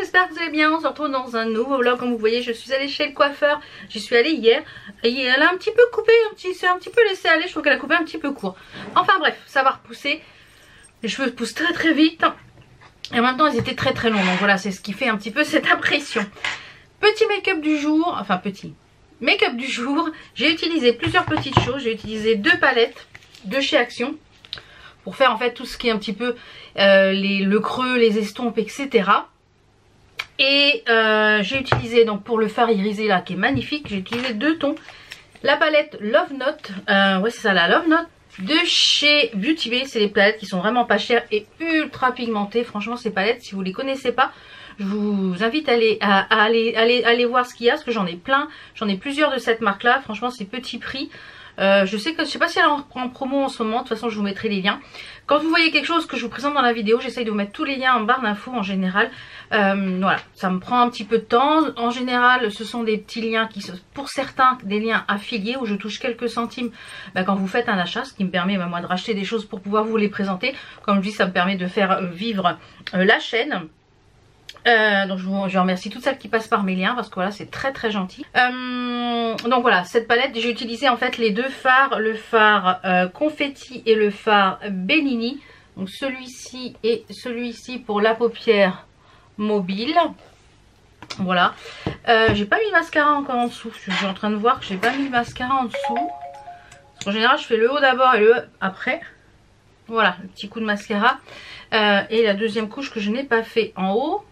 j'espère que vous allez bien. On se retrouve dans un nouveau vlog. Comme vous voyez, je suis allée chez le coiffeur. J'y suis allée hier et elle a un petit peu coupé, c'est un petit peu laissé aller. Je trouve qu'elle a coupé un petit peu court. Enfin bref, ça va repousser. Les cheveux poussent très très vite et en même temps ils étaient très très longs. Donc voilà, c'est ce qui fait un petit peu cette impression. Petit make-up du jour, enfin petit make-up du jour. J'ai utilisé plusieurs petites choses. J'ai utilisé 2 palettes de chez Action pour faire en fait tout ce qui est un petit peu le creux, les estompes, etc. Et j'ai utilisé donc pour le fard irisé là qui est magnifique, j'ai utilisé 2 tons. La palette Love Note, ouais c'est ça, la Love Note de chez Beauty Bay. C'est des palettes qui sont vraiment pas chères et ultra pigmentées. Franchement ces palettes, si vous les connaissez pas, je vous invite à aller voir ce qu'il y a, parce que j'en ai plein, j'en ai plusieurs de cette marque là. Franchement c'est petit prix. Je sais pas si elle est en promo en ce moment. De toute façon je vous mettrai les liens. Quand vous voyez quelque chose que je vous présente dans la vidéo, j'essaye de vous mettre tous les liens en barre d'infos en général. Voilà, ça me prend un petit peu de temps. En général ce sont des petits liens qui sont pour certains des liens affiliés où je touche quelques centimes quand vous faites un achat, ce qui me permet moi de racheter des choses pour pouvoir vous les présenter. Comme je dis, ça me permet de faire vivre la chaîne. Donc je remercie toutes celles qui passent par mes liens parce que voilà c'est très très gentil. Donc voilà, cette palette j'ai utilisé en fait les 2 fards, le fard confetti et le fard Benini. Donc celui-ci et celui-ci pour la paupière mobile. Voilà, j'ai pas mis le mascara encore en dessous. Je suis en train de voir que j'ai pas mis le mascara en dessous. Parce qu'en général je fais le haut d'abord et le haut après. Voilà, le petit coup de mascara. Et la deuxième couche que je n'ai pas fait en haut.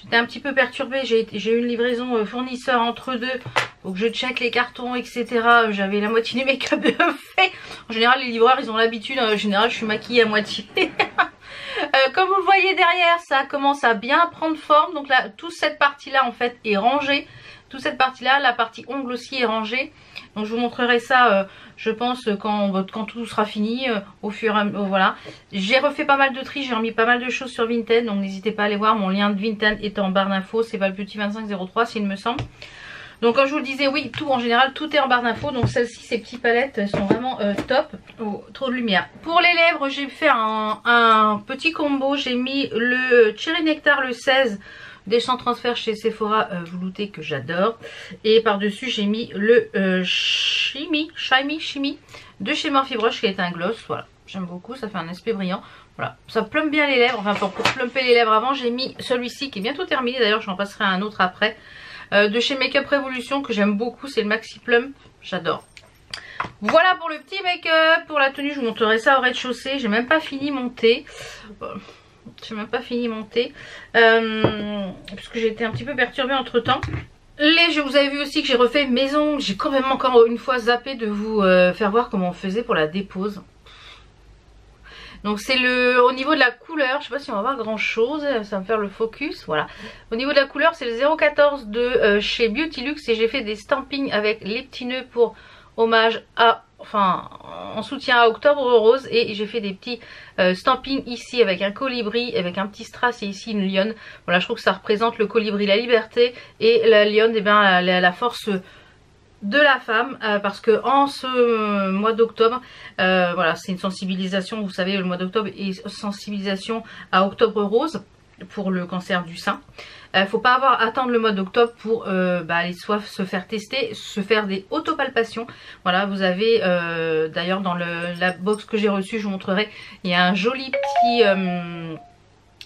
J'étais un petit peu perturbée, j'ai eu une livraison fournisseur entre deux, donc je check les cartons, etc. J'avais la moitié du make-up de fait. En général les livreurs ils ont l'habitude, en général je suis maquillée à moitié. Comme vous le voyez derrière, ça commence à bien prendre forme. Donc là, toute cette partie là en fait est rangée. Toute cette partie là, la partie ongle aussi est rangée. Donc je vous montrerai ça je pense quand tout sera fini au fur et à mesure. Voilà, j'ai refait pas mal de tri, j'ai remis pas mal de choses sur Vinted. Donc n'hésitez pas à aller voir, mon lien de Vinted est en barre d'infos. C'est pas le petit 2503 s'il me semble. Donc comme je vous le disais, oui, tout en général tout est en barre d'infos. Donc celles-ci, ces petites palettes sont vraiment top. Oh, trop de lumière. Pour les lèvres, j'ai fait un petit combo. J'ai mis le Cherry Nectar le 16 des sans transfert chez Sephora, vous doutez que j'adore. Et par dessus j'ai mis le Shimmy de chez Morphe Brush qui est un gloss. Voilà, j'aime beaucoup, ça fait un aspect brillant. Voilà, ça plumpe bien les lèvres. Enfin pour plumper les lèvres avant, j'ai mis celui-ci qui est bientôt terminé. D'ailleurs j'en passerai un autre après, de chez Makeup Revolution, que j'aime beaucoup. C'est le Maxi Plump, j'adore. Voilà pour le petit make-up. Pour la tenue je vous montrerai ça au rez-de-chaussée. J'ai même pas fini mon thé. J'ai même pas fini mon thé parce que j'ai été un petit peu perturbée entre temps. Je vous avez vu aussi que j'ai refait mes ongles. J'ai quand même encore une fois zappé de vous faire voir comment on faisait pour la dépose. Donc c'est au niveau de la couleur, je sais pas si on va voir grand chose, ça va me faire le focus, voilà. Au niveau de la couleur c'est le 014 de chez Beauty Luxe et j'ai fait des stampings avec les petits nœuds pour hommage à, enfin en soutien à Octobre Rose, et j'ai fait des petits stampings ici avec un colibri, avec un petit strass et ici une lionne. Voilà, je trouve que ça représente le colibri la liberté et la lionne, et bien la force de la femme, parce que en ce mois d'octobre, voilà, c'est une sensibilisation, vous savez le mois d'octobre est sensibilisation à Octobre Rose pour le cancer du sein. Faut pas attendre le mois d'octobre pour aller soit se faire tester, se faire des autopalpations. Voilà, vous avez d'ailleurs dans la box que j'ai reçue, je vous montrerai, il y a un joli petit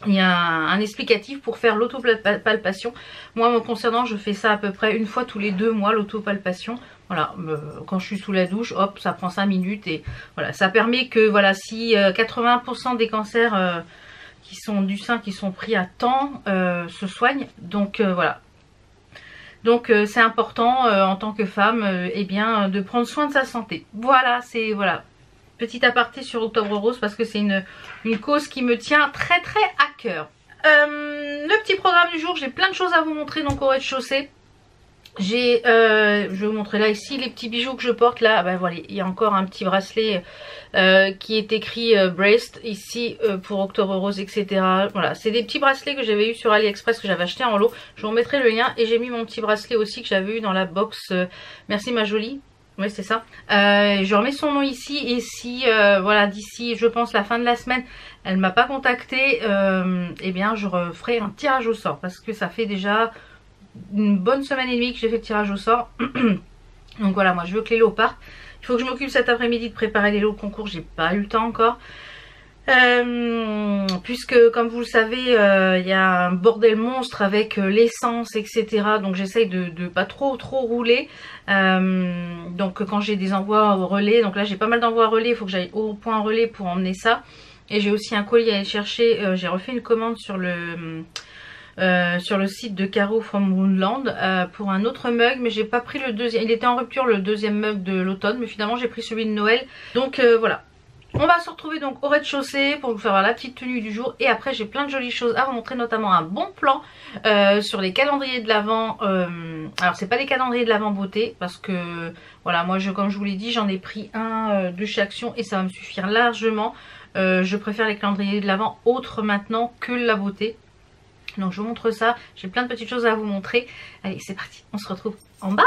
il y a un explicatif pour faire l'autopalpation. Moi me concernant, je fais ça à peu près une fois tous les 2 mois, l'autopalpation. Voilà, quand je suis sous la douche, hop, ça prend 5 minutes et voilà, ça permet que voilà, si 80% des cancers qui sont du sein, qui sont pris à temps, se soignent. Donc voilà. Donc c'est important en tant que femme, eh bien, de prendre soin de sa santé. Voilà, c'est voilà. Petit aparté sur Octobre Rose parce que c'est une cause qui me tient très très à cœur. Le petit programme du jour, j'ai plein de choses à vous montrer donc au rez-de-chaussée. Je vais vous montrer là ici les petits bijoux que je porte là. Ben voilà, il y a encore un petit bracelet qui est écrit Braced ici pour Octobre Rose, etc. Voilà, c'est des petits bracelets que j'avais eu sur AliExpress, que j'avais acheté en lot. Je vous remettrai le lien, et j'ai mis mon petit bracelet aussi que j'avais eu dans la box Merci ma jolie. Oui, c'est ça. Je remets son nom ici et si, voilà, d'ici, je pense, la fin de la semaine, elle m'a pas contacté, eh bien, je referai un tirage au sort parce que ça fait déjà une bonne semaine et demie que j'ai fait le tirage au sort. Donc voilà, moi, je veux que les lots partent. Il faut que je m'occupe cet après-midi de préparer les lots de concours. J'ai pas eu le temps encore. Puisque comme vous le savez, il y a un bordel monstre avec l'essence, etc. Donc j'essaye de pas trop rouler. Donc quand j'ai des envois au relais, donc là j'ai pas mal d'envois relais, il faut que j'aille au point relais pour emmener ça. Et j'ai aussi un colis à aller chercher. J'ai refait une commande sur le site de Caro from Woodland pour un autre mug, mais j'ai pas pris le deuxième. Il était en rupture, le deuxième mug de l'automne, mais finalement j'ai pris celui de Noël. Donc voilà. On va se retrouver donc au rez-de-chaussée pour vous faire la petite tenue du jour. Et après j'ai plein de jolies choses à vous montrer, notamment un bon plan sur les calendriers de l'Avent. Alors c'est pas des calendriers de l'Avent beauté parce que voilà, moi comme je vous l'ai dit, j'en ai pris un de chez Action et ça va me suffire largement. Je préfère les calendriers de l'Avent autres maintenant que la beauté. Donc je vous montre ça, j'ai plein de petites choses à vous montrer. Allez, c'est parti, on se retrouve en bas.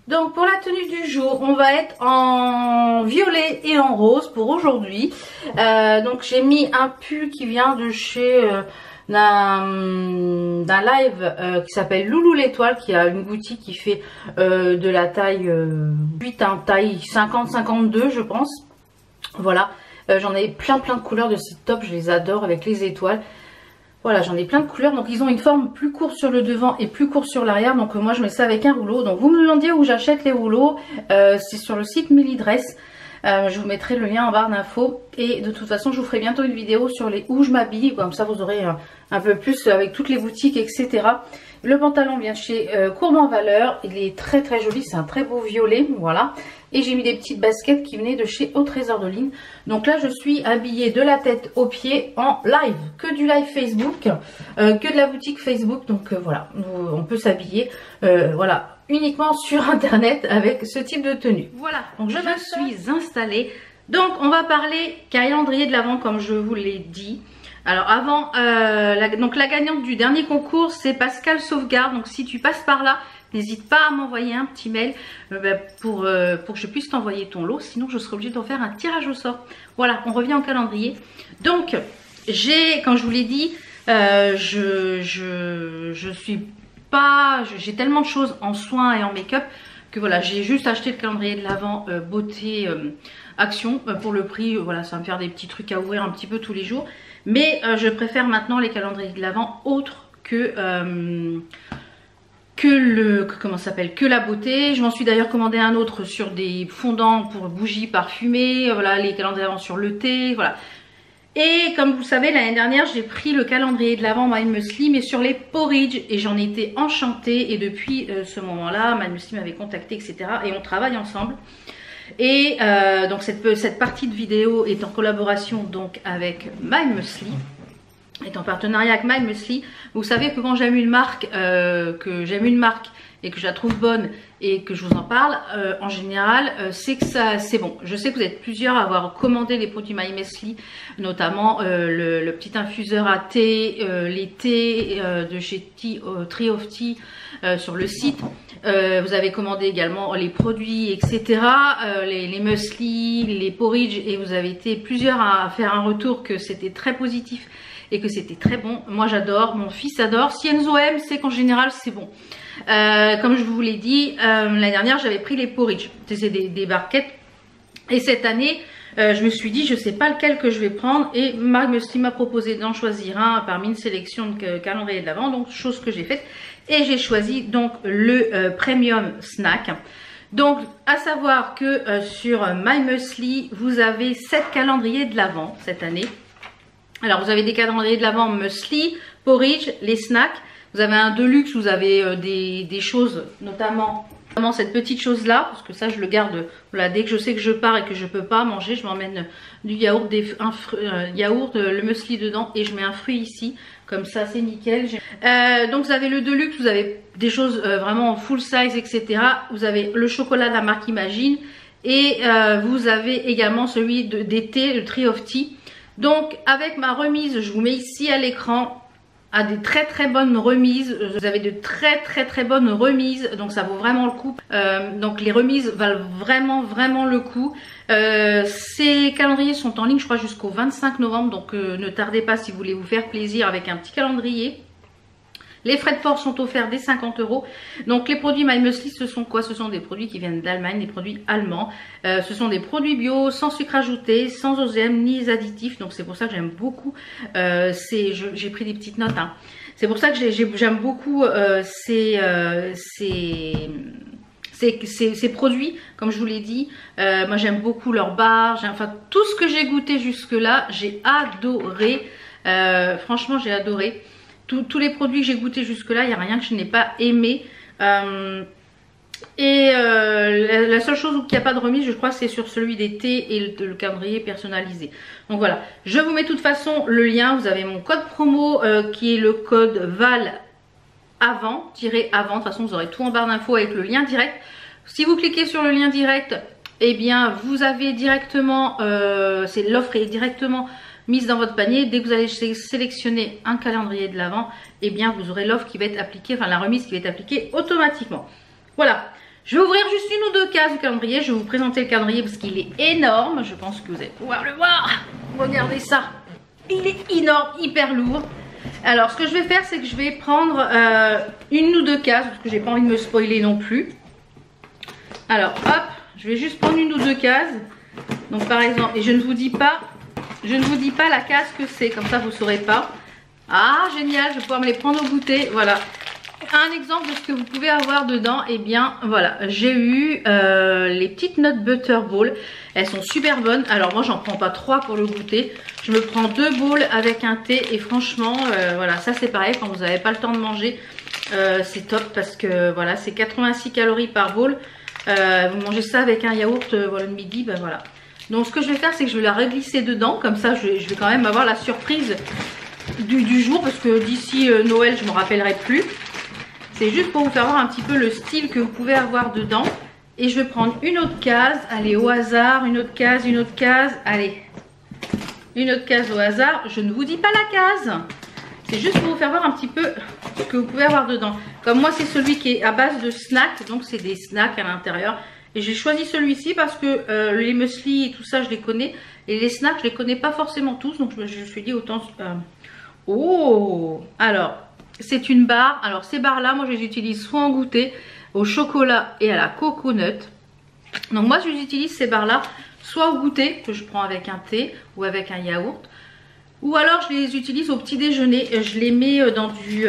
Donc pour la tenue du jour, on va être en violet et en rose pour aujourd'hui. Donc j'ai mis un pull qui vient de chez d'un live qui s'appelle Loulou l'étoile, qui a une boutique qui fait de la taille 8 à taille 50-52 je pense. Voilà, j'en ai plein de couleurs de ces tops, je les adore avec les étoiles. Voilà, j'en ai plein de couleurs. Donc ils ont une forme plus courte sur le devant et plus courte sur l'arrière. Donc moi je mets ça avec un rouleau. Donc vous me demandez où j'achète les rouleaux. C'est sur le site Millidress. Je vous mettrai le lien en barre d'infos. Et de toute façon je vous ferai bientôt une vidéo sur les où je m'habille. Comme ça vous aurez un peu plus avec toutes les boutiques, etc. Le pantalon vient de chez Courban Valeur. Il est très joli. C'est un très beau violet. Voilà. Et j'ai mis des petites baskets qui venaient de chez Au Trésor de Ligne. Donc là je suis habillée de la tête aux pieds en live. Que du live Facebook, que de la boutique Facebook. Donc voilà, on peut s'habiller voilà, uniquement sur internet avec ce type de tenue. Voilà, donc je me suis installée. Donc on va parler calendrier de l'Avent comme je vous l'ai dit. Alors avant, donc la gagnante du dernier concours c'est Pascal Sauvegarde. Donc si tu passes par là, n'hésite pas à m'envoyer un petit mail pour que je puisse t'envoyer ton lot. Sinon je serai obligée d'en faire un tirage au sort. Voilà, on revient au calendrier. Donc j'ai, quand je vous l'ai dit, j'ai tellement de choses en soins et en make-up que voilà, j'ai juste acheté le calendrier de l'Avent beauté Action pour le prix. Voilà, ça va me faire des petits trucs à ouvrir un petit peu tous les jours. Mais je préfère maintenant les calendriers de l'Avent autres que la beauté. Je m'en suis d'ailleurs commandé un autre sur des fondants pour bougies parfumées. Voilà, les calendriers d'Avent sur le thé. Voilà. Et comme vous le savez, l'année dernière, j'ai pris le calendrier de l'Avent My Muesli, mais sur les porridge. Et j'en étais enchantée. Et depuis ce moment-là, My Muesli m'avait contacté, etc. Et on travaille ensemble. Et donc cette partie de vidéo est en collaboration donc avec My Muesli. Est en partenariat avec My Muesli. Vous savez que quand j'aime une marque, et que je la trouve bonne et que je vous en parle, en général, c'est que ça, c'est bon. Je sais que vous êtes plusieurs à avoir commandé les produits My Muesli, notamment le petit infuseur à thé, les thés de chez Tree of Tea sur le site. Vous avez commandé également les produits, etc. Les muesli, les porridge, et vous avez été plusieurs à faire un retour que c'était très positif et que c'était très bon. Moi j'adore, mon fils adore. Si Enzo aime, c'est qu'en général c'est bon. Comme je vous l'ai dit, l'année dernière j'avais pris les porridge, c'est des barquettes. Et cette année, je me suis dit, je sais pas lequel que je vais prendre. Et My Muesli m'a proposé d'en choisir un parmi une sélection de calendrier de l'Avent. Donc chose que j'ai faite. Et j'ai choisi donc le Premium Snack. Donc à savoir que sur My Muesli, vous avez 7 calendriers de l'Avent cette année. Alors vous avez des calendriers de l'Avent muesli, porridge, les snacks. Vous avez un deluxe, vous avez des choses, notamment cette petite chose là, parce que ça je le garde, voilà, dès que je sais que je pars et que je peux pas manger, je m'emmène du yaourt, yaourt, le muesli dedans, et je mets un fruit ici, comme ça c'est nickel. Donc vous avez le deluxe, vous avez des choses vraiment full size, etc. Vous avez le chocolat de la marque Imagine, et vous avez également celui d'été, le Tree of Tea. Donc avec ma remise, je vous mets ici à l'écran a des très bonnes remises. Vous avez de très bonnes remises, donc ça vaut vraiment le coup. Donc les remises valent vraiment le coup. Ces calendriers sont en ligne je crois jusqu'au 25 novembre, donc ne tardez pas si vous voulez vous faire plaisir avec un petit calendrier. Les frais de port sont offerts dès 50 €. Donc les produits My Muesli, ce sont quoi? Ce sont des produits qui viennent d'Allemagne, des produits allemands. Ce sont des produits bio, sans sucre ajouté, sans OGM ni additifs. Donc c'est pour ça que j'aime beaucoup. J'ai pris des petites notes. Hein. C'est pour ça que j'aime beaucoup ces produits, comme je vous l'ai dit. Moi j'aime beaucoup leurs barres. Enfin tout ce que j'ai goûté jusque là, j'ai adoré. Franchement j'ai adoré. Tous les produits que j'ai goûté jusque là, il n'y a rien que je n'ai pas aimé. La seule chose où il n'y a pas de remise, je crois, c'est sur celui des thés et le calendrier personnalisé. Donc voilà, je vous mets de toute façon le lien. Vous avez mon code promo qui est le code VAL-AVANT. De toute façon, vous aurez tout en barre d'infos avec le lien direct. Si vous cliquez sur le lien direct, eh bien, vous avez directement, l'offre est directement mise dans votre panier. Dès que vous allez sélectionner un calendrier de l'Avent, eh bien vous aurez l'offre qui va être appliquée, enfin la remise qui va être appliquée automatiquement. Voilà, je vais ouvrir juste une ou deux cases du calendrier. Je vais vous présenter le calendrier parce qu'il est énorme. Je pense que vous allez pouvoir le voir. Regardez ça, il est énorme, hyper lourd. Alors ce que je vais faire, c'est que je vais prendre une ou deux cases parce que j'ai pas envie de me spoiler non plus. Alors hop, je vais juste prendre une ou deux cases. Donc par exemple, et je ne vous dis pas la case que c'est, comme ça vous ne saurez pas. Ah génial, je vais pouvoir me les prendre au goûter. Voilà, un exemple de ce que vous pouvez avoir dedans. Et bien voilà, j'ai eu les petites notes Butterball. Elles sont super bonnes. Alors moi j'en prends pas 3 pour le goûter. Je me prends 2 bowls avec un thé. Et franchement voilà, ça c'est pareil, quand vous n'avez pas le temps de manger, c'est top. Parce que voilà, c'est 86 calories par bowl. Vous mangez ça avec un yaourt voilà, le midi, ben voilà. Donc ce que je vais faire, c'est que je vais la reglisser dedans. Comme ça je vais quand même avoir la surprise du jour. Parce que d'ici Noël je ne me rappellerai plus. C'est juste pour vous faire voir un petit peu le style que vous pouvez avoir dedans. Et je vais prendre une autre case. Allez, au hasard, une autre case, une autre case. Allez, une autre case au hasard. Je ne vous dis pas la case. C'est juste pour vous faire voir un petit peu ce que vous pouvez avoir dedans. Comme moi c'est celui qui est à base de snacks. Donc c'est des snacks à l'intérieur. Et j'ai choisi celui-ci parce que les muesli et tout ça je les connais. Et les snacks je les connais pas forcément tous. Donc je me suis dit autant... Oh, alors c'est une barre. Alors ces barres là moi je les utilise soit en goûter au chocolat et à la coconut. Donc moi je les utilise ces barres là soit au goûter que je prends avec un thé ou avec un yaourt. Ou alors je les utilise au petit déjeuner. Je les mets dans du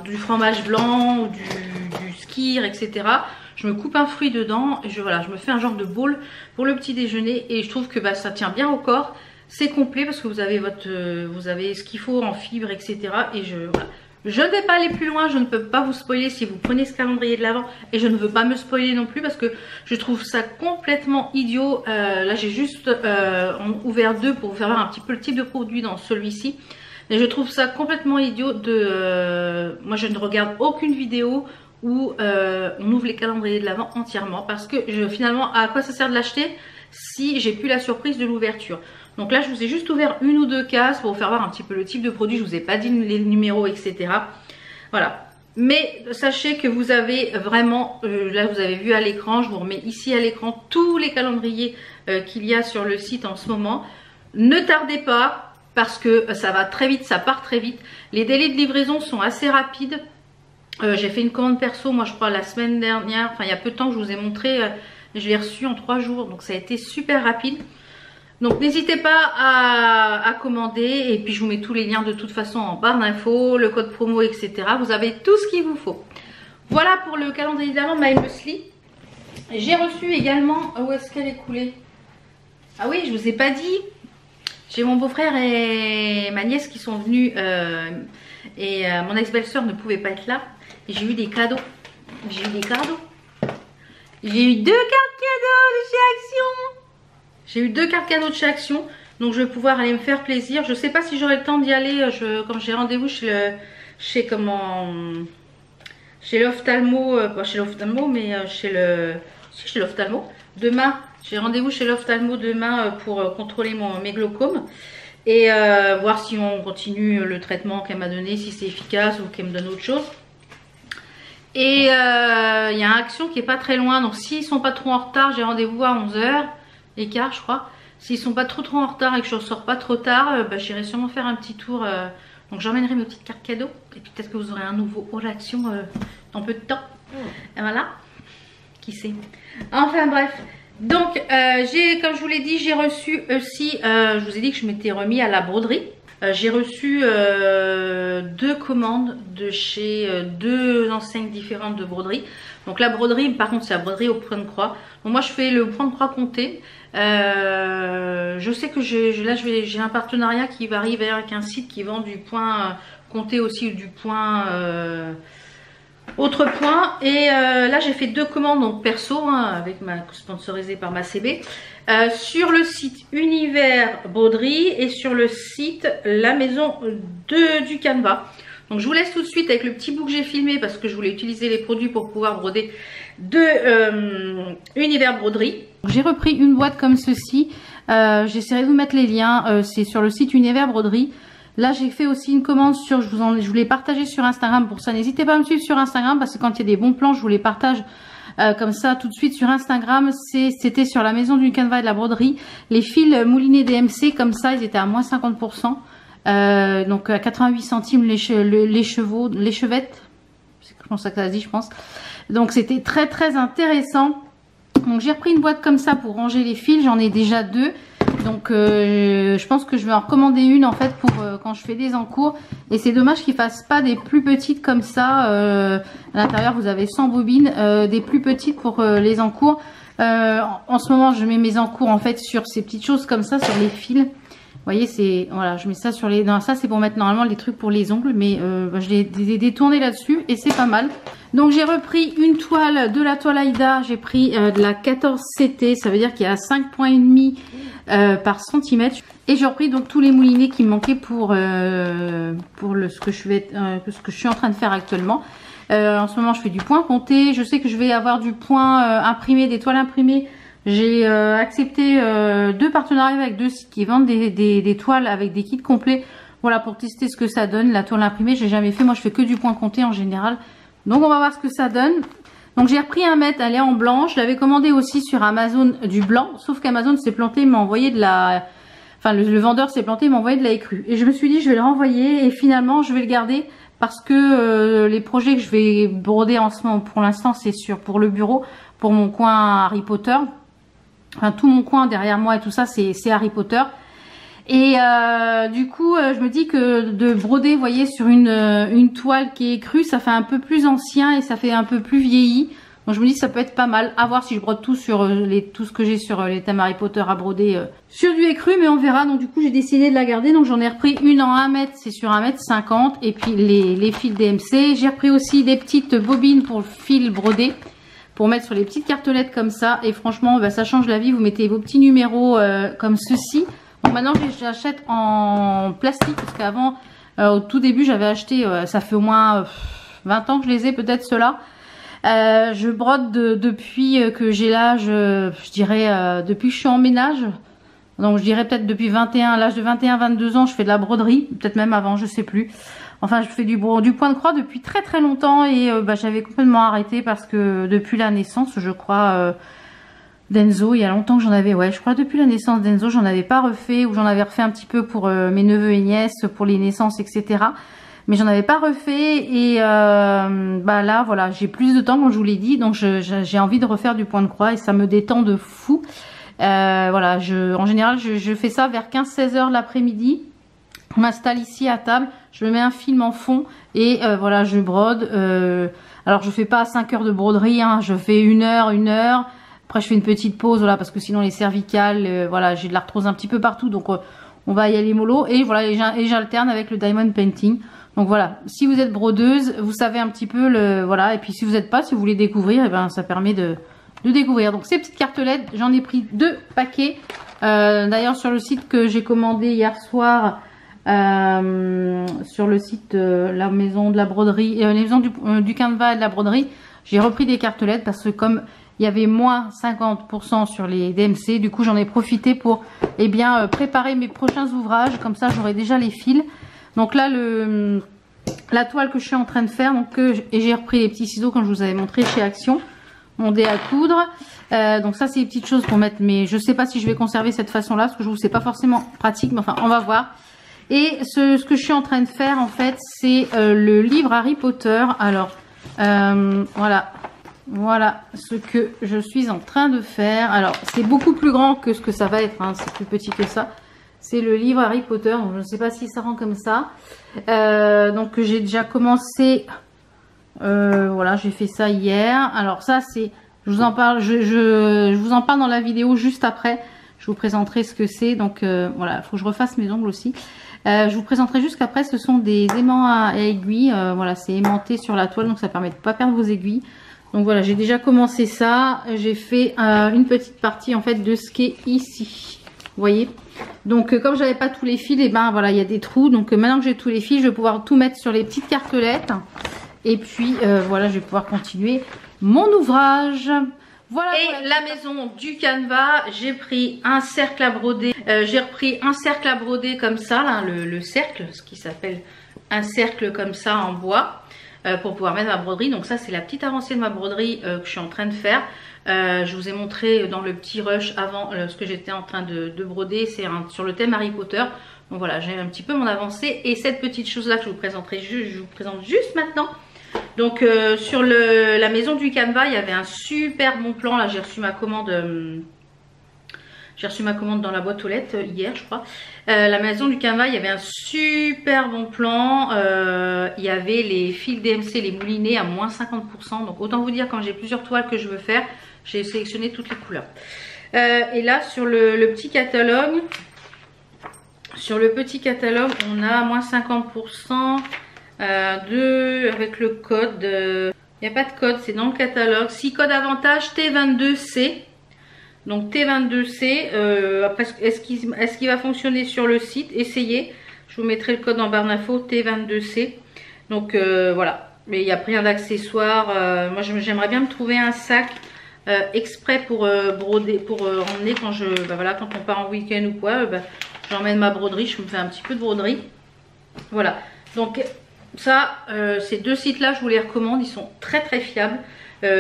du fromage blanc ou du skyr, etc. Je me coupe un fruit dedans et je me fais un genre de bowl pour le petit déjeuner. Et je trouve que bah, ça tient bien au corps. C'est complet parce que vous avez ce qu'il faut en fibres, etc. Et voilà. Je ne vais pas aller plus loin, je ne peux pas vous spoiler si vous prenez ce calendrier de l'Avent. Et je ne veux pas me spoiler non plus parce que je trouve ça complètement idiot. Là j'ai juste ouvert 2 pour vous faire voir un petit peu le type de produit dans celui-ci. Et je trouve ça complètement idiot de... moi je ne regarde aucune vidéo où on ouvre les calendriers de l'Avent entièrement. Parce que finalement, à quoi ça sert de l'acheter si j'ai plus la surprise de l'ouverture? Donc là je vous ai juste ouvert une ou deux cases pour vous faire voir un petit peu le type de produit. Je vous ai pas dit les numéros, etc. Voilà. Mais sachez que vous avez vraiment, là vous avez vu à l'écran, je vous remets ici à l'écran tous les calendriers qu'il y a sur le site en ce moment. Ne tardez pas parce que ça va très vite, ça part très vite. Les délais de livraison sont assez rapides. J'ai fait une commande perso, moi je crois la semaine dernière, enfin il y a peu de temps que je vous ai montré, je l'ai reçu en 3 jours. Donc ça a été super rapide. Donc n'hésitez pas à commander et puis je vous mets tous les liens de toute façon en barre d'infos, le code promo, etc. Vous avez tout ce qu'il vous faut. Voilà pour le calendrier d'Avent My Muesli. J'ai reçu également... Où est-ce qu'elle est coulée? Ah oui, je vous ai pas dit. J'ai mon beau-frère et ma nièce qui sont venus et mon ex-belle-sœur ne pouvait pas être là. Et j'ai eu des cadeaux. J'ai eu 2 cartes cadeaux de chez Action. J'ai eu 2 cartes cadeaux de chez Action, donc je vais pouvoir aller me faire plaisir. Je sais pas si j'aurai le temps d'y aller quand j'ai rendez-vous chez l'ophtalmo, pas chez l'ophtalmo, mais chez l'ophtalmo. Demain, j'ai rendez-vous chez l'ophtalmo demain pour contrôler mes glaucomes. et voir si on continue le traitement qu'elle m'a donné, si c'est efficace ou qu'elle me donne autre chose. Et il y a un Action qui est pas très loin, donc s'ils sont pas trop en retard, j'ai rendez-vous à 11h15 je crois. S'ils sont pas trop en retard et que je ne sors pas trop tard, j'irai sûrement faire un petit tour. Donc j'emmènerai mes petites cartes cadeaux. Et puis peut-être que vous aurez un nouveau haul Action dans peu de temps. Et voilà. Qui sait. Enfin bref. Donc comme je vous l'ai dit, j'ai reçu aussi, je vous ai dit que je m'étais remis à la broderie. J'ai reçu 2 commandes de chez 2 enseignes différentes de broderie. Donc la broderie, par contre c'est la broderie au point de croix. Donc moi je fais le point de croix compté. Je sais que j'ai un partenariat qui va arriver avec un site qui vend du point compté aussi, ou du point autre point. Et là j'ai fait 2 commandes donc perso, avec sponsorisée par ma CB, sur le site Univers Broderie et sur le site La Maison du Canva. Donc je vous laisse tout de suite avec le petit bout que j'ai filmé parce que je voulais utiliser les produits pour pouvoir broder de Univers Broderie. J'ai repris une boîte comme ceci. J'essaierai de vous mettre les liens. C'est sur le site Univers Broderie. Là j'ai fait aussi une commande sur, je vous l'ai partagé sur Instagram. Pour ça n'hésitez pas à me suivre sur Instagram parce que quand il y a des bons plans je vous les partage comme ça tout de suite sur Instagram. C'était sur La Maison du Canva et de la Broderie. Les fils moulinés DMC comme ça, ils étaient à moins 50%. Donc à 88 centimes les chevettes, c'est comme ça que ça se dit je pense. Donc c'était très intéressant. Donc j'ai repris une boîte comme ça pour ranger les fils, j'en ai déjà 2. Donc je pense que je vais en recommander une en fait pour quand je fais des encours. Et c'est dommage qu'ils fassent pas des plus petites comme ça. À l'intérieur vous avez 100 bobines, des plus petites pour les encours. En ce moment je mets mes encours en fait sur ces petites choses comme ça, sur les fils. Vous voyez, c'est voilà, je mets ça sur les. Non, ça c'est pour mettre normalement les trucs pour les ongles, mais je l'ai détourné là-dessus et c'est pas mal. Donc j'ai repris une toile de la toile Aïda, j'ai pris de la 14 CT, ça veut dire qu'il y a 5,5 points par centimètre. Et j'ai repris donc tous les moulinets qui me manquaient pour ce que je suis en train de faire actuellement. En ce moment je fais du point compté, je sais que je vais avoir du point imprimé, des toiles imprimées. J'ai accepté 2 partenariats avec 2 sites qui vendent des toiles avec des kits complets. Voilà, pour tester ce que ça donne. La toile imprimée, j'ai jamais fait. Moi, je fais que du point compté en général. Donc, on va voir ce que ça donne. Donc, j'ai repris un mètre. Elle est en blanc. Je l'avais commandé aussi sur Amazon du blanc. Sauf qu'Amazon s'est planté. Il m'a envoyé de la... Enfin, le vendeur s'est planté. Il m'a envoyé de la écrue. Et je me suis dit, je vais le renvoyer. Et finalement, je vais le garder. Parce que les projets que je vais broder en ce moment, pour l'instant, c'est pour le bureau. Pour mon coin Harry Potter. Enfin, tout mon coin derrière moi et tout ça, c'est Harry Potter. Et du coup, je me dis que de broder, vous voyez, sur une toile qui est crue, ça fait un peu plus ancien et ça fait un peu plus vieilli. Donc je me dis que ça peut être pas mal. À voir si je brode tout sur tout ce que j'ai sur les thèmes Harry Potter à broder sur du écru, mais on verra. Donc du coup, j'ai décidé de la garder. Donc j'en ai repris une en 1 mètre, c'est sur 1,50 m. Et puis les fils DMC. J'ai repris aussi des petites bobines pour le fil brodé, pour mettre sur les petites cartelettes comme ça. Et franchement, ça change la vie. Vous mettez vos petits numéros comme ceci. Donc maintenant, j'achète en plastique. Parce qu'avant, au tout début, j'avais acheté, ça fait au moins 20 ans que je les ai, peut-être ceux-là. Je brode depuis que j'ai l'âge, je dirais, depuis que je suis en ménage. Donc je dirais peut-être depuis l'âge de 21-22 ans, je fais de la broderie. Peut-être même avant, je sais plus. Enfin, je fais du point de croix depuis très longtemps et j'avais complètement arrêté parce que depuis la naissance, je crois, d'Enzo, il y a longtemps que j'en avais, ouais, je crois depuis la naissance d'Enzo, j'en avais pas refait ou j'en avais refait un petit peu pour mes neveux et nièces, pour les naissances, etc. Mais j'en avais pas refait et là, voilà, j'ai plus de temps, comme je vous l'ai dit, donc j'ai envie de refaire du point de croix et ça me détend de fou. Voilà, en général, je fais ça vers 15-16 heures l'après-midi. On m'installe ici à table, je me mets un film en fond et voilà, je brode. Alors je fais pas 5 heures de broderie, hein, je fais 1 heure. Après je fais une petite pause, voilà, parce que sinon les cervicales, voilà, j'ai de l'arthrose un petit peu partout, donc on va y aller mollo. Et voilà, et j'alterne avec le diamond painting. Donc voilà, si vous êtes brodeuse, vous savez un petit peu voilà. Et puis si vous n'êtes pas, si vous voulez découvrir, et ben ça permet de découvrir. Donc ces petites cartelettes, j'en ai pris 2 paquets. D'ailleurs sur le site que j'ai commandé hier soir. Sur le site de la maison de la broderie, la maison du Canva et de la broderie, j'ai repris des cartelettes parce que comme il y avait moins 50% sur les DMC. Du coup, j'en ai profité pour préparer mes prochains ouvrages. Comme ça, j'aurai déjà les fils. Donc là, la toile que je suis en train de faire, et j'ai repris les petits ciseaux comme je vous avais montré chez Action, mon dé à coudre. Donc ça, c'est les petites choses pour mettre, mais je sais pas si je vais conserver cette façon-là, parce que je vous sais pas forcément pratique, mais enfin, on va voir. Et ce que je suis en train de faire, en fait, c'est le livre Harry Potter. Alors, voilà ce que je suis en train de faire. Alors, c'est beaucoup plus grand que ce que ça va être, hein, c'est plus petit que ça. C'est le livre Harry Potter, donc je ne sais pas si ça rend comme ça. Donc j'ai déjà commencé, voilà, j'ai fait ça hier. Alors ça, c'est, je vous en parle, je vous en parle dans la vidéo juste après. Je vous présenterai ce que c'est. Donc voilà, il faut que je refasse mes ongles aussi. Je vous présenterai jusqu'après. Ce sont des aimants à aiguilles. Voilà, c'est aimanté sur la toile, donc ça permet de ne pas perdre vos aiguilles. Donc voilà, j'ai déjà commencé ça. J'ai fait une petite partie en fait de ce qui est ici. Vous voyez, donc comme j'avais pas tous les fils, et voilà, il y a des trous. Donc maintenant que j'ai tous les fils, je vais pouvoir tout mettre sur les petites cartelettes. Et puis voilà, je vais pouvoir continuer mon ouvrage. Voilà. Et la maison du canevas, j'ai pris un cercle à broder. J'ai repris un cercle à broder comme ça, là, le cercle, ce qui s'appelle un cercle comme ça en bois, pour pouvoir mettre ma broderie. Donc ça, c'est la petite avancée de ma broderie que je suis en train de faire. Je vous ai montré dans le petit rush avant ce que j'étais en train de broder. C'est sur le thème Harry Potter. Donc voilà, j'ai un petit peu mon avancée. Et cette petite chose là que je vous présenterai, je vous présente juste maintenant. Donc sur la maison du canevas, il y avait un super bon plan. Là, j'ai reçu ma commande. J'ai reçu ma commande dans la boîte aux lettres hier, je crois. La maison du canevas, il y avait un super bon plan. Il y avait les fils DMC, les moulinets à moins 50%. Donc autant vous dire, quand j'ai plusieurs toiles que je veux faire, j'ai sélectionné toutes les couleurs. Et là, sur le petit catalogue, on a moins 50%. Avec le code, il n'y a pas de code, c'est dans le catalogue. 6 codes avantage T22C. Donc T22C, après est-ce qu'il va fonctionner sur le site? Essayez, je vous mettrai le code en barre d'infos, T22C. Donc voilà, mais il n'y a rien d'accessoires. Moi j'aimerais bien me trouver un sac exprès pour broder, pour emmener quand voilà, quand on part en week-end ou quoi. J'emmène ma broderie, je me fais un petit peu de broderie. Voilà, donc ça, ces deux sites-là, je vous les recommande. Ils sont très très fiables.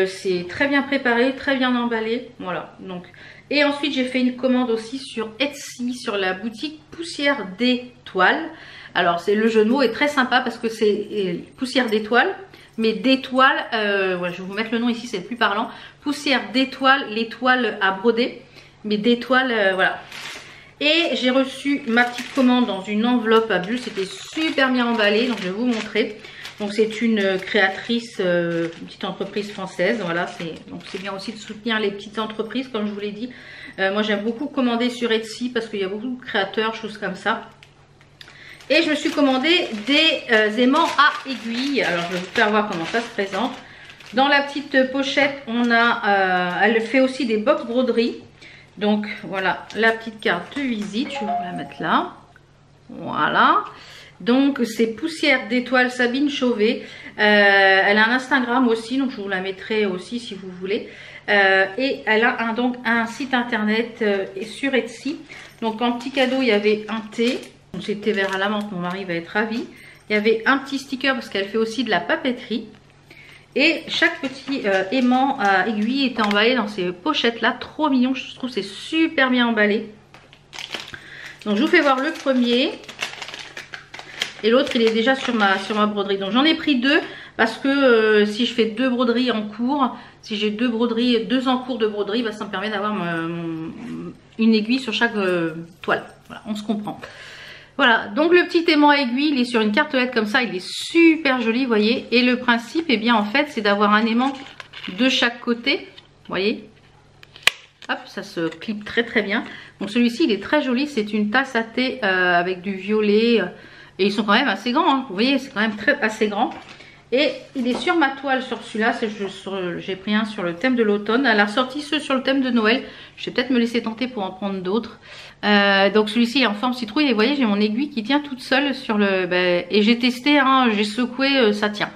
C'est très bien préparé, très bien emballé. Voilà. Donc, et ensuite, j'ai fait une commande aussi sur Etsy, sur la boutique Poussière d'étoiles. Alors, le jeu de mots est très sympa parce que c'est poussière d'étoiles. Mais d'étoiles, ouais, je vais vous mettre le nom ici, c'est plus parlant. Poussière d'étoiles, l'étoile à broder. Mais d'étoiles, voilà. Et j'ai reçu ma petite commande dans une enveloppe à bulles. C'était super bien emballé, donc je vais vous montrer. Donc c'est une créatrice, une petite entreprise française. Voilà, donc c'est bien aussi de soutenir les petites entreprises, comme je vous l'ai dit. Moi j'aime beaucoup commander sur Etsy parce qu'il y a beaucoup de créateurs, choses comme ça. Et je me suis commandé des aimants à aiguilles. Alors je vais vous faire voir comment ça se présente. Dans la petite pochette, on a, elle fait aussi des box broderie. Donc voilà la petite carte de visite, je vais vous la mettre là. Voilà. Donc c'est Poussière d'étoiles Sabine Chauvet. Elle a un Instagram aussi, donc je vous la mettrai aussi si vous voulez. Et elle a donc un site internet sur Etsy. Donc en petit cadeau, il y avait un thé. J'ai thé vert à la menthe, mon mari va être ravi. Il y avait un petit sticker parce qu'elle fait aussi de la papeterie. Et chaque petit aimant à aiguille était emballé dans ces pochettes là, trop mignon, je trouve c'est super bien emballé. Donc je vous fais voir le premier. Et l'autre il est déjà sur ma broderie. Donc j'en ai pris deux parce que si je fais deux broderies en cours, si j'ai deux en cours de broderie, bah, ça me permet d'avoir une aiguille sur chaque toile. Voilà, on se comprend. Voilà, donc le petit aimant à aiguille, il est sur une cartelette comme ça, il est super joli, vous voyez. Et le principe, eh bien en fait, c'est d'avoir un aimant de chaque côté, vous voyez. Hop, ça se clip très très bien. Donc celui-ci, il est très joli, c'est une tasse à thé avec du violet. Et ils sont quand même assez grands, hein. Vous voyez, c'est quand même assez grand. Et il est sur ma toile, sur celui-là, j'ai pris un sur le thème de l'automne. Elle a ressorti ceux sur le thème de Noël. Je vais peut-être me laisser tenter pour en prendre d'autres. Donc celui-ci est en forme citrouille. Et vous voyez, j'ai mon aiguille qui tient toute seule sur le... et j'ai testé, hein, j'ai secoué, ça tient.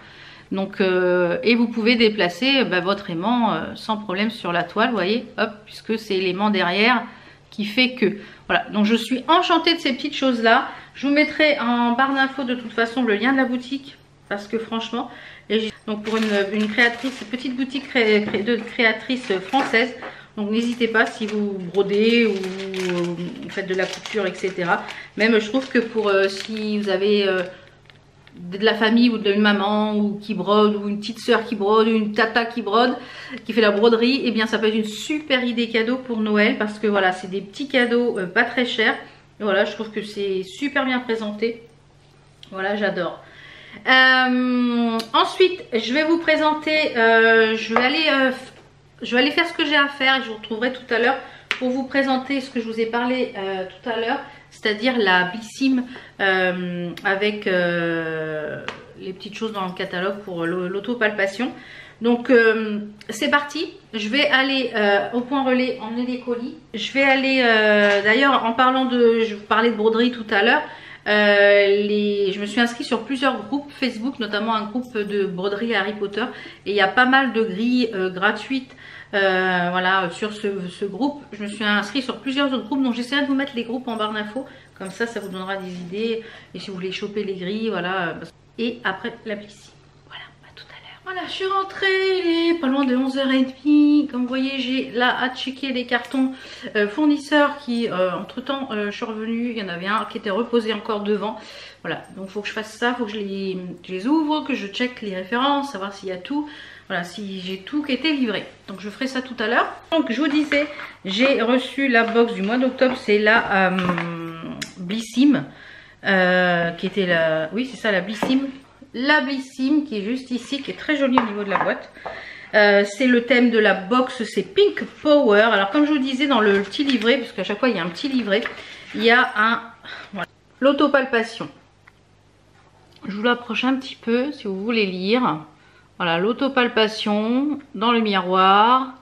Donc, et vous pouvez déplacer votre aimant sans problème sur la toile, vous voyez, hop, puisque c'est l'aimant derrière qui fait que. Voilà, donc je suis enchantée de ces petites choses-là. Je vous mettrai en barre d'infos de toute façon le lien de la boutique, parce que franchement, donc pour une créatrice, petite boutique de créatrice française, donc n'hésitez pas si vous brodez ou vous faites de la couture, etc. Même je trouve que pour si vous avez de la famille ou d'une maman ou qui brode, ou une petite soeur qui brode, ou une tata qui brode, qui fait la broderie, et bien ça peut être une super idée cadeau pour Noël, parce que voilà, c'est des petits cadeaux pas très chers. Et voilà, je trouve que c'est super bien présenté. Voilà, j'adore. Ensuite, je vais vous présenter, je vais aller faire ce que j'ai à faire, et je vous retrouverai tout à l'heure pour vous présenter ce que je vous ai parlé tout à l'heure, c'est-à-dire la Blissim avec les petites choses dans le catalogue pour l'autopalpation. Donc c'est parti, je vais aller au point relais emmener des colis. Je vais aller, d'ailleurs en parlant de, je vous parlais de broderie tout à l'heure, je me suis inscrite sur plusieurs groupes Facebook, notamment un groupe de broderie Harry Potter, et il y a pas mal de grilles gratuites. Voilà, sur ce groupe, je me suis inscrite sur plusieurs autres groupes, donc j'essaierai de vous mettre les groupes en barre d'infos, comme ça vous donnera des idées, et si vous voulez choper les grilles, voilà. Et après la Blissim. Voilà, à tout à l'heure. Voilà, je suis rentrée, il est pas loin de 11h30, comme vous voyez j'ai là à checker les cartons fournisseurs qui, entre temps, je suis revenue, il y en avait un qui était reposé encore devant. Voilà, donc il faut que je fasse ça, il faut que je les ouvre, que je check les références, savoir s'il y a tout. Voilà, si j'ai tout qui était livré. Donc je ferai ça tout à l'heure. Donc je vous disais, j'ai reçu la box du mois d'octobre. C'est la Blissim. Qui était la... Oui, c'est ça, la Blissim. La Blissim qui est juste ici, qui est très jolie au niveau de la boîte. C'est le thème de la box, c'est Pink Power. Alors comme je vous disais dans le petit livret, parce qu'à chaque fois il y a un petit livret, il y a un... Voilà, l'autopalpation. Je vous l'approche un petit peu si vous voulez lire. Voilà, l'autopalpation dans le miroir.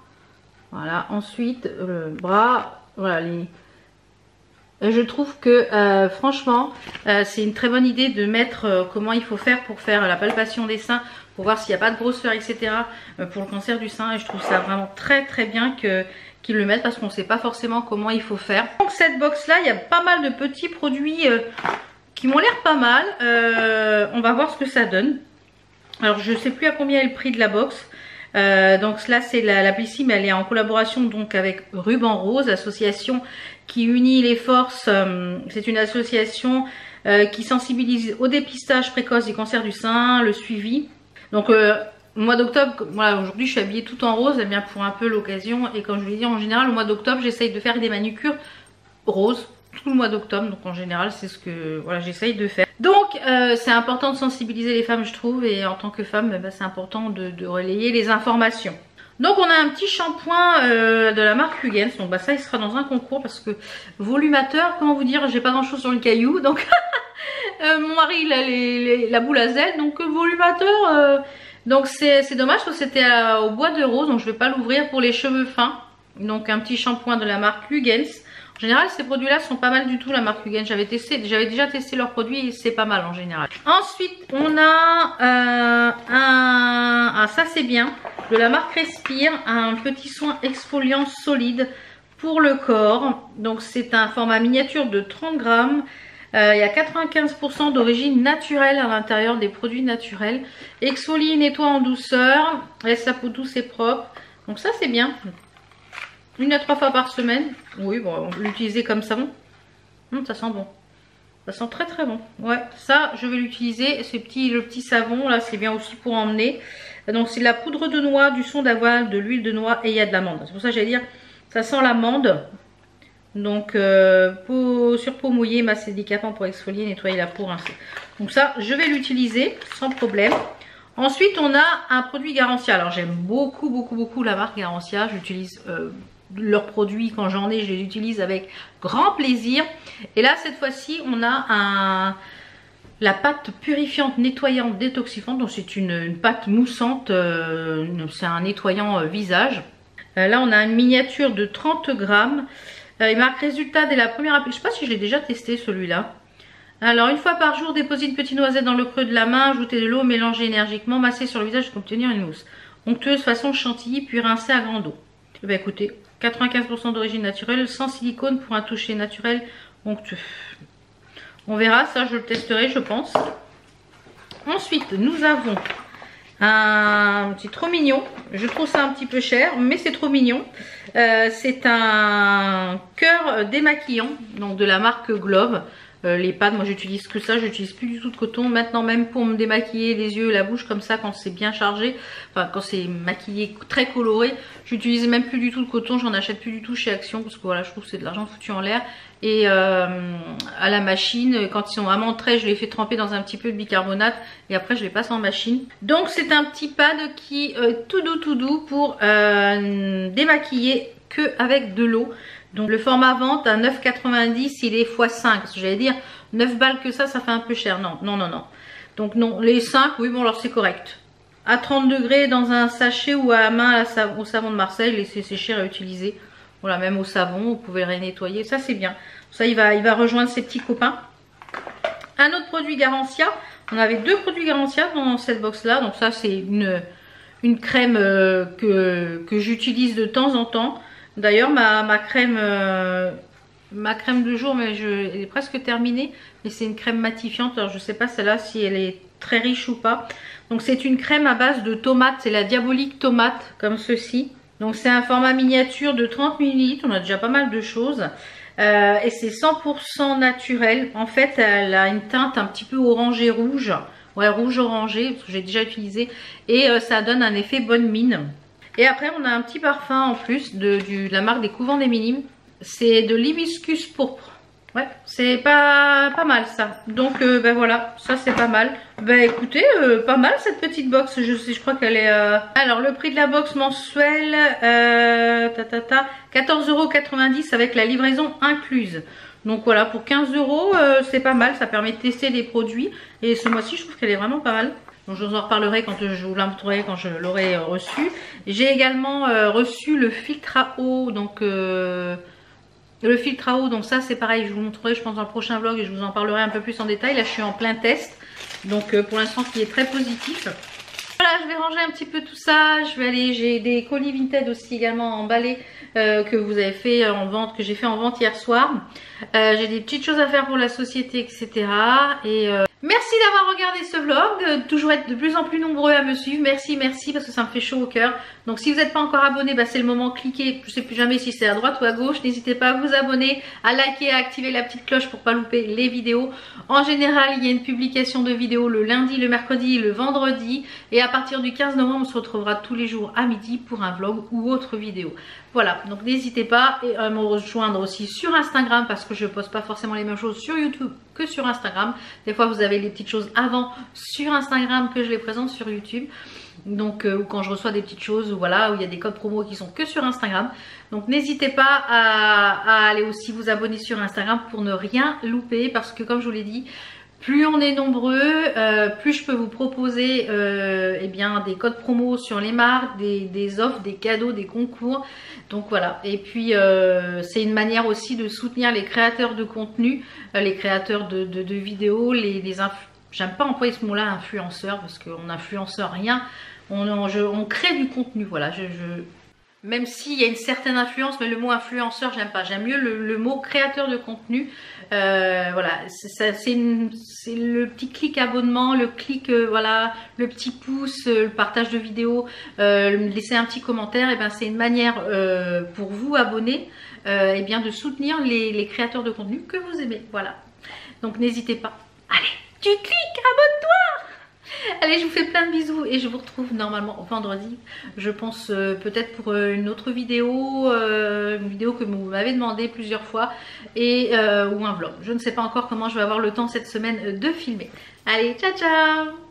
Voilà, ensuite le bras. Voilà, je trouve que franchement, c'est une très bonne idée de mettre comment il faut faire pour faire la palpation des seins, pour voir s'il n'y a pas de grosseur, etc. Pour le cancer du sein. Et je trouve ça vraiment très très bien qu'ils le mettent, parce qu'on ne sait pas forcément comment il faut faire. Donc cette box là, il y a pas mal de petits produits qui m'ont l'air pas mal. On va voir ce que ça donne. Alors je ne sais plus à combien est le prix de la box. Donc là c'est la Blissim, elle est en collaboration donc avec Ruban Rose, association qui unit les forces. C'est une association qui sensibilise au dépistage précoce des cancers du sein, le suivi. Donc au mois d'octobre, voilà, aujourd'hui je suis habillée tout en rose, eh bien pour un peu l'occasion. Et comme je vous l'ai dit, en général au mois d'octobre j'essaye de faire des manucures roses tout le mois d'octobre, donc en général c'est ce que voilà, j'essaye de faire. Donc c'est important de sensibiliser les femmes, je trouve, et en tant que femme c'est important de relayer les informations. Donc on a un petit shampoing de la marque Hugens, donc ça il sera dans un concours, parce que volumateur, comment vous dire, j'ai pas grand chose sur le caillou, donc mon mari il a la boule à zèle, donc volumateur, donc c'est dommage parce que c'était au bois de rose, donc je vais pas l'ouvrir. Pour les cheveux fins, donc un petit shampoing de la marque Hugens. En général, ces produits-là sont pas mal du tout, la marque Hugens. J'avais déjà testé leurs produits et c'est pas mal en général. Ensuite, on a ah ça c'est bien, de la marque Respire, un petit soin exfoliant solide pour le corps. Donc c'est un format miniature de 30 grammes. Il y a 95% d'origine naturelle à l'intérieur, des produits naturels. Exfolie, nettoie en douceur, laisse la peau douce et propre. Donc ça c'est bien. 1 à 3 fois par semaine. Oui, bon, on peut l'utiliser comme savon. Ça sent bon. Ça sent très très bon. Ouais, ça je vais l'utiliser. Le petit savon là, c'est bien aussi pour emmener. Donc c'est de la poudre de noix, du son d'avoine, de l'huile de noix et il y a de l'amande. C'est pour ça que j'allais dire, ça sent l'amande. Donc sur peau mouillée, masse délicapant pour exfolier, nettoyer la peau, rincer. Donc ça, je vais l'utiliser sans problème. Ensuite, on a un produit Garantia. Alors j'aime beaucoup la marque Garantia. J'utilise leurs produits quand j'en ai, je les utilise avec grand plaisir. Et là cette fois-ci on a la pâte purifiante, nettoyante, détoxifiante. Donc c'est une pâte moussante, c'est un nettoyant visage. Là on a une miniature de 30 grammes. Il marque résultat dès la première application. Je sais pas si je l'ai déjà testé celui-là. Alors, une fois par jour, déposez une petite noisette dans le creux de la main, ajoutez de l'eau, mélangez énergiquement, massez sur le visage pour obtenir une mousse. Onctueuse façon chantilly, puis rincez à grande eau. Eh bien, écoutez, 95% d'origine naturelle, sans silicone pour un toucher naturel onctueux. On verra, ça je le testerai, je pense. Ensuite, nous avons un petit trop mignon. Je trouve ça un petit peu cher, mais c'est trop mignon. C'est un cœur démaquillant, donc de la marque Glove. Les pads, moi j'utilise que ça, j'utilise plus du tout de coton. Maintenant, même pour me démaquiller les yeux et la bouche comme ça, quand c'est bien chargé, enfin quand c'est maquillé très coloré, j'utilise même plus du tout de coton, j'en achète plus du tout chez Action parce que voilà, je trouve que c'est de l'argent foutu en l'air. Et à la machine, quand ils sont vraiment très, je les fais tremper dans un petit peu de bicarbonate et après je les passe en machine. Donc c'est un petit pad qui est tout doux pour démaquiller que avec de l'eau. Donc le format vente à 9,90, il est x5. J'allais dire 9 balles que ça fait un peu cher. Non. Donc non, les 5, oui bon alors c'est correct. À 30 degrés dans un sachet ou à main au savon de Marseille, laissez sécher et réutiliser. Voilà, même au savon, vous pouvez le rénettoyer. Ça c'est bien. Ça il va rejoindre ses petits copains. Un autre produit Garantia. On avait 2 produits Garantia dans cette box là. Donc ça c'est une crème que j'utilise de temps en temps. D'ailleurs ma crème de jour, mais elle est presque terminée, mais c'est une crème matifiante. Alors je sais pas celle-là si elle est très riche ou pas. Donc c'est une crème à base de tomates, c'est la Diabolique tomate comme ceci. Donc c'est un format miniature de 30 ml, on a déjà pas mal de choses. Et c'est 100% naturel. En fait elle a une teinte un petit peu orangé rouge. Ouais, rouge orangé, parce que j'ai déjà utilisé. Et ça donne un effet bonne mine. Et après on a un petit parfum en plus de la marque des Couvents des Minimes. C'est de l'hibiscus pourpre. Ouais, c'est pas mal ça. Donc ben voilà, ça c'est pas mal. Ben écoutez, pas mal cette petite box. Je crois qu'elle est... Alors le prix de la box mensuelle, 14,90 € avec la livraison incluse. Donc voilà, pour 15 €, c'est pas mal. Ça permet de tester des produits. Et ce mois-ci, je trouve qu'elle est vraiment pas mal. Donc je vous en reparlerai quand je vous la montrerai, quand je l'aurai reçu. J'ai également reçu le filtre à eau. Donc le filtre à eau, donc ça c'est pareil, je vous montrerai je pense dans le prochain vlog et je vous en parlerai un peu plus en détail. Là je suis en plein test. Donc pour l'instant qui est très positif. Voilà, je vais ranger un petit peu tout ça. Je vais aller, j'ai des colis Vinted aussi également emballés que vous avez fait en vente, que j'ai fait en vente hier soir. J'ai des petites choses à faire pour la société, etc. Et merci d'avoir regardé ce vlog, toujours être de plus en plus nombreux à me suivre. Merci parce que ça me fait chaud au cœur. Donc si vous n'êtes pas encore abonné, bah, c'est le moment, cliquez, je sais plus jamais si c'est à droite ou à gauche. N'hésitez pas à vous abonner, à liker, à activer la petite cloche pour pas louper les vidéos. En général, il y a une publication de vidéos le lundi, le mercredi, le vendredi. Et à partir du 15 novembre, on se retrouvera tous les jours à midi pour un vlog ou autre vidéo. Voilà, donc n'hésitez pas à me rejoindre aussi sur Instagram parce que je poste pas forcément les mêmes choses sur YouTube que sur Instagram. Des fois vous avez les petites choses avant sur Instagram que je les présente sur YouTube. Donc ou quand je reçois des petites choses, voilà, où il y a des codes promo qui sont que sur Instagram. Donc n'hésitez pas à aller aussi vous abonner sur Instagram pour ne rien louper parce que comme je vous l'ai dit, plus on est nombreux, plus je peux vous proposer eh bien, des codes promo sur les marques, des offres, des cadeaux, des concours. Donc voilà. Et puis c'est une manière aussi de soutenir les créateurs de contenu, les créateurs de vidéos, j'aime pas employer ce mot-là, influenceur, parce qu'on n'influence rien. On crée du contenu, voilà. Même s'il y a une certaine influence, mais le mot influenceur, j'aime pas. J'aime mieux le mot créateur de contenu. Voilà, c'est le petit clic abonnement, le clic, voilà, le petit pouce, le partage de vidéos, laisser un petit commentaire. Et ben c'est une manière pour vous abonner, et bien de soutenir les créateurs de contenu que vous aimez. Voilà. Donc n'hésitez pas. Allez, tu cliques, abonne-toi. Allez, je vous fais plein de bisous et je vous retrouve normalement vendredi, je pense peut-être pour une autre vidéo, une vidéo que vous m'avez demandé plusieurs fois et ou un vlog. Je ne sais pas encore comment je vais avoir le temps cette semaine de filmer. Allez, ciao ciao.